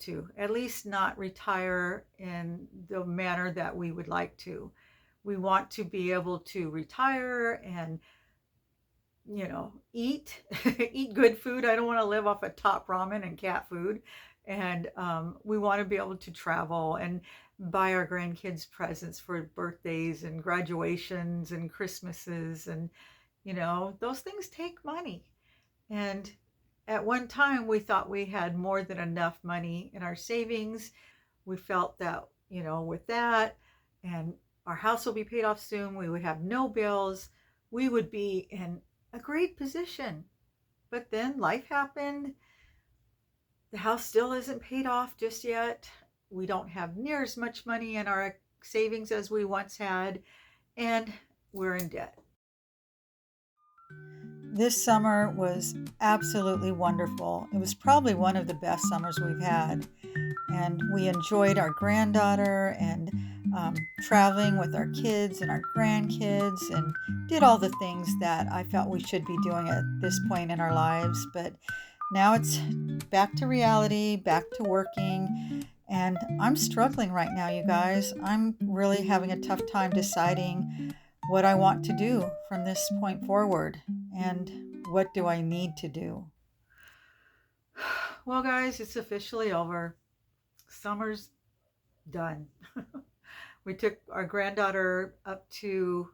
to, at least not retire in the manner that we would like to. We want to be able to retire and, eat, eat good food. I don't want to live off of top ramen and cat food. And we want to be able to travel and buy our grandkids presents for birthdays and graduations and Christmases. And, those things take money. And at one time, we thought we had more than enough money in our savings. We felt that, with that and our house will be paid off soon, we would have no bills, we would be in a great position. But then life happened. The house still isn't paid off just yet. We don't have near as much money in our savings as we once had, and we're in debt. This summer was absolutely wonderful. It was probably one of the best summers we've had. And we enjoyed our granddaughter and traveling with our kids and our grandkids and did all the things that I felt we should be doing at this point in our lives. But now it's back to reality, back to working. And I'm struggling right now, you guys. I'm really having a tough time deciding what I want to do from this point forward and what do I need to do. Well, guys, it's officially over. Summer's done. We took our granddaughter up to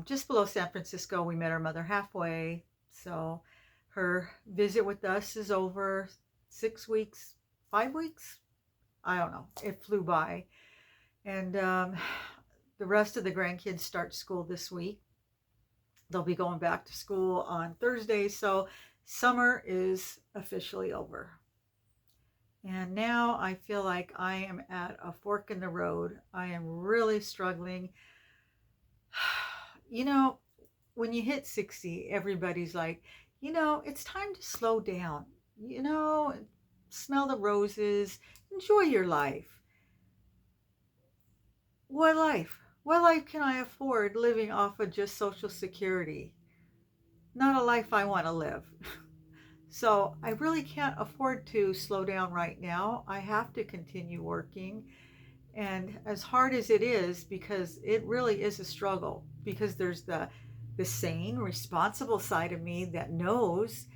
just below San Francisco. We met our mother halfway. So her visit with us is over. 6 weeks, 5 weeks. I don't know. It flew by. And the rest of the grandkids start school this week. They'll be going back to school on Thursday. So summer is officially over. And now I feel like I am at a fork in the road. I am really struggling. You know, when you hit 60, everybody's like, it's time to slow down. You know, smell the roses, enjoy your life. What life? What life can I afford living off of just Social Security? Not a life I want to live. So I really can't afford to slow down right now. I have to continue working. And as hard as it is, because it really is a struggle, because there's the sane, responsible side of me that knows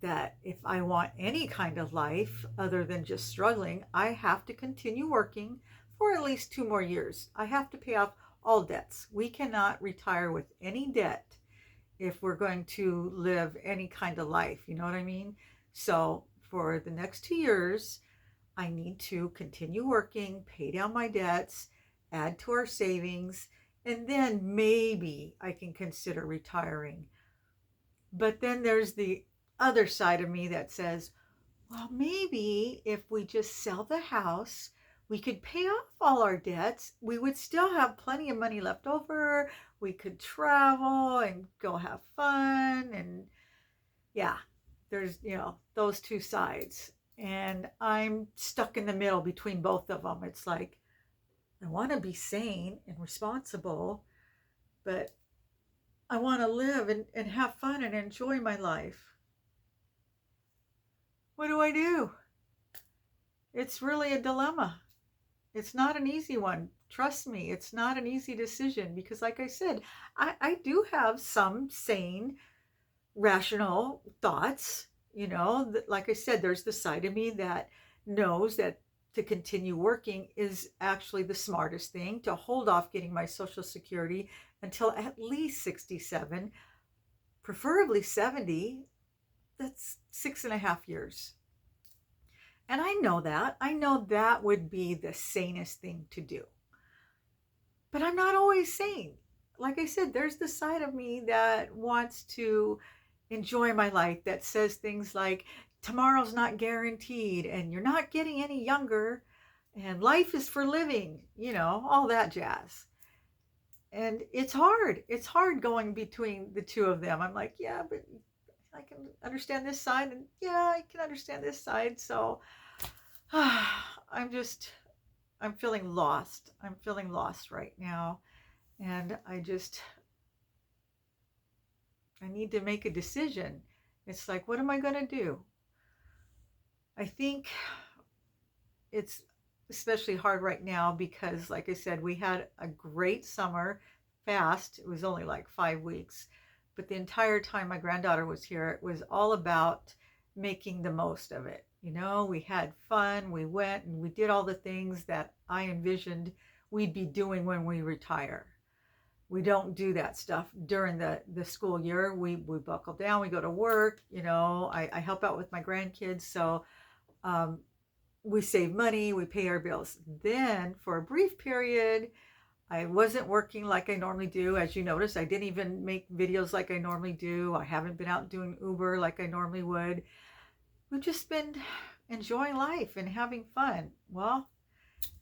that if I want any kind of life other than just struggling, I have to continue working for at least 2 more years. I have to pay off all debts. We cannot retire with any debt if we're going to live any kind of life. You know what I mean? So for the next 2 years, I need to continue working, pay down my debts, add to our savings, and then maybe I can consider retiring. But then there's the other side of me that says, well, maybe if we just sell the house, we could pay off all our debts. We would still have plenty of money left over. We could travel and go have fun. And yeah, there's, those two sides. And I'm stuck in the middle between both of them. It's like, I want to be sane and responsible, but I want to live and have fun and enjoy my life. What do I do? It's really a dilemma. It's not an easy one. Trust me, it's not an easy decision because, like I said, I do have some sane, rational thoughts. Like I said, there's the side of me that knows that to continue working is actually the smartest thing, to hold off getting my Social Security until at least 67, preferably 70. That's 6.5 years. And I know that. I know that would be the sanest thing to do. But I'm not always sane. Like I said, there's the side of me that wants to enjoy my life, that says things like, tomorrow's not guaranteed, and you're not getting any younger, and life is for living, all that jazz. And it's hard. It's hard going between the two of them. I'm like, yeah, but I can understand this side, and yeah, I can understand this side. So I'm feeling lost. I'm feeling lost right now. And I need to make a decision. It's like, what am I going to do? I think it's especially hard right now because, like I said, we had a great summer fast. It was only like 5 weeks, but the entire time my granddaughter was here, it was all about making the most of it. You know, we had fun, we went and we did all the things that I envisioned we'd be doing when we retire. We don't do that stuff during the school year. We buckle down, we go to work, you know, I help out with my grandkids. So um, we save money, we pay our bills. Then for a brief period, I wasn't working like I normally do. As you notice, I didn't even make videos like I normally do. I haven't been out doing Uber like I normally would. We've just been enjoying life and having fun. Well,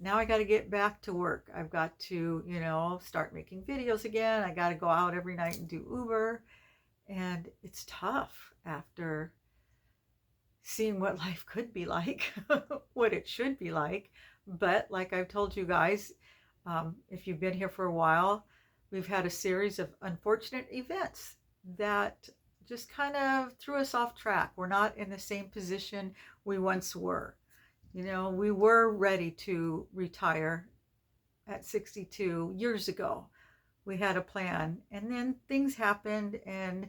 now I got to get back to work. I've got to, you know, start making videos again. I got to go out every night and do Uber. And it's tough after seeing what life could be like, what it should be like. But like I've told you guys, if you've been here for a while, we've had a series of unfortunate events that just kind of threw us off track. We're not in the same position we once were. You know, we were ready to retire at 62 years ago. We had a plan, and then things happened, and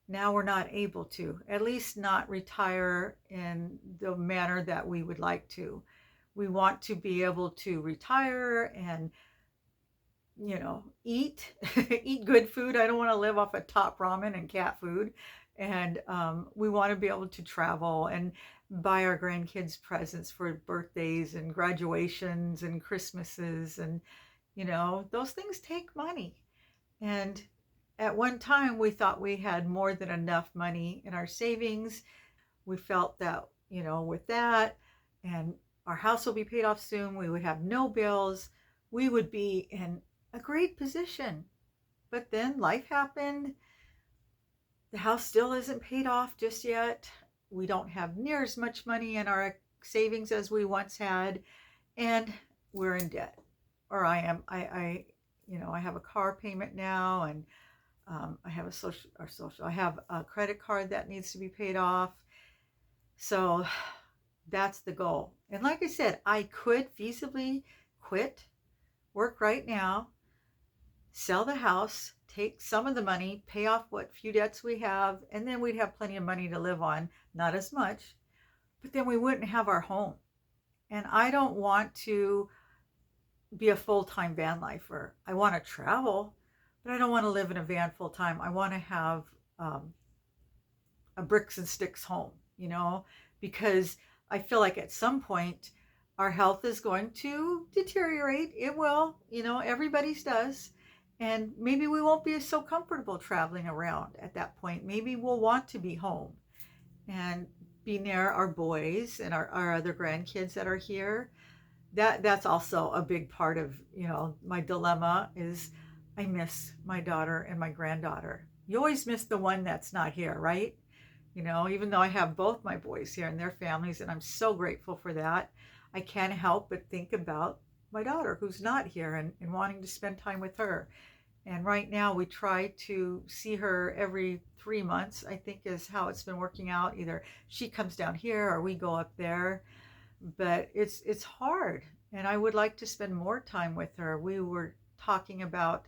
now we're not able to, at least not retire in the manner that we would like to. We want to be able to retire and, you know, eat, eat good food. I don't want to live off of top ramen and cat food. And we want to be able to travel and buy our grandkids presents for birthdays and graduations and Christmases. And, you know, those things take money. And at one time, we thought we had more than enough money in our savings. We felt that, you know, with that, and our house will be paid off soon, we would have no bills, we would be in a great position. But then life happened. The house still isn't paid off just yet. We don't have near as much money in our savings as we once had, and we're in debt. Or I am. You know, I have a car payment now, and I have I have a credit card that needs to be paid off. So that's the goal. And like I said, I could feasibly quit work right now, sell the house, take some of the money, pay off what few debts we have, and then we'd have plenty of money to live on. Not as much, but then we wouldn't have our home. And I don't want to be a full-time van lifer. I want to travel, but I don't want to live in a van full time. I want to have a bricks and sticks home, you know, because I feel like at some point our health is going to deteriorate. It will, you know, everybody's does. And maybe we won't be so comfortable traveling around at that point. Maybe we'll want to be home and be near our boys and our other grandkids that are here. That's also a big part of, you know, my dilemma is I miss my daughter and my granddaughter. You always miss the one that's not here, right? You know, even though I have both my boys here and their families, and I'm so grateful for that, I can't help but think about my daughter who's not here, and wanting to spend time with her. And right now we try to see her every 3 months, I think is how it's been working out. Either she comes down here or we go up there. But it's hard, and I would like to spend more time with her. We were talking about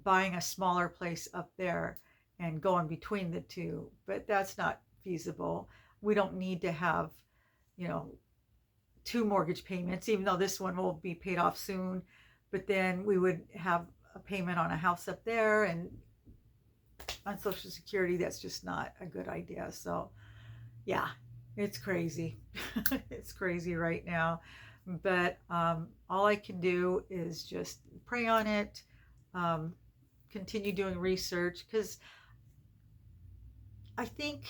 buying a smaller place up there and going between the two, but that's not feasible. We don't need to have, you know, two mortgage payments, even though this one will be paid off soon. But then we would have a payment on a house up there, and on Social Security, that's just not a good idea. So yeah, it's crazy. It's crazy right now. But all I can do is just pray on it, continue doing research, because I think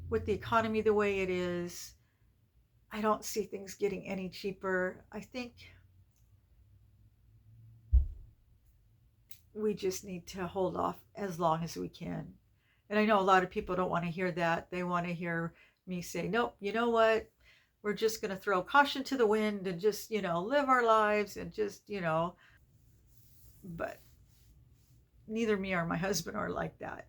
with the economy the way it is, I don't see things getting any cheaper. I think we just need to hold off as long as we can. And I know a lot of people don't want to hear that. They want to hear me say, nope, you know what? We're just going to throw caution to the wind and just, you know, live our lives and just, you know, but neither me or my husband are like that.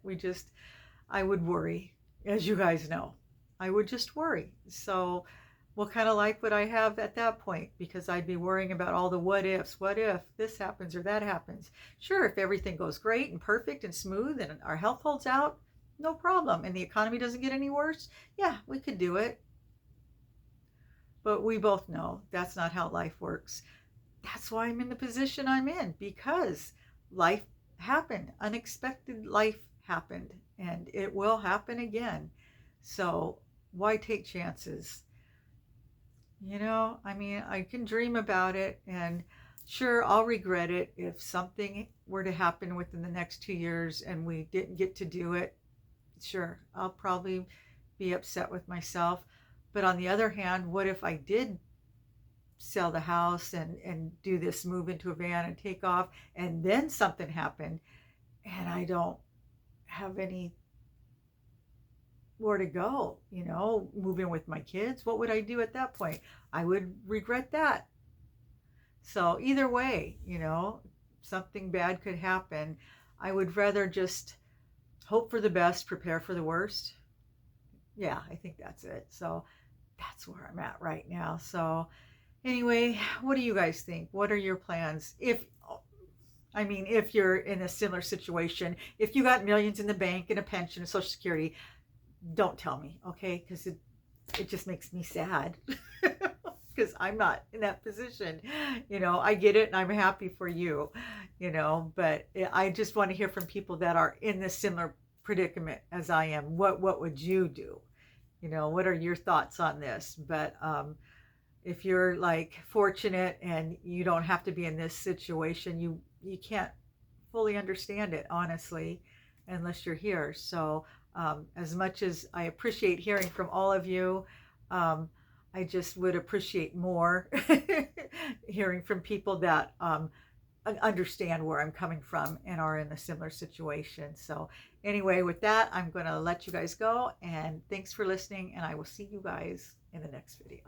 I would worry, as you guys know. I would just worry. So What kind of life would I have at that point? Because I'd be worrying about all the what ifs. What if this happens or that happens? Sure, if everything goes great and perfect and smooth and our health holds out, no problem. And the economy doesn't get any worse, yeah, we could do it. But we both know that's not how life works. That's why I'm in the position I'm in, because life happened. Unexpected life happened, and it will happen again. So why take chances? I mean, I can dream about it, and sure, I'll regret it if something were to happen within the next 2 years and we didn't get to do it. Sure, I'll probably be upset with myself. But on the other hand, what if I did sell the house and do this move into a van and take off, and then something happened and I don't have any where to go, moving with my kids? What would I do at that point? I would regret that. So either way, something bad could happen. I would rather just hope for the best, prepare for the worst. Yeah, I think that's it. So that's where I'm at right now. So anyway, what do you guys think? What are your plans? If you're in a similar situation, if you got millions in the bank and a pension and Social Security, don't tell me, okay? Because it just makes me sad. Because I'm not in that position. I get it and I'm happy for you, but I just want to hear from people that are in this similar predicament as I am. What would you do? What are your thoughts on this? But if you're like fortunate and you don't have to be in this situation, you can't fully understand it, honestly, unless you're here. So as much as I appreciate hearing from all of you, I just would appreciate more hearing from people that understand where I'm coming from and are in a similar situation. So anyway, with that, I'm going to let you guys go, and thanks for listening, and I will see you guys in the next video.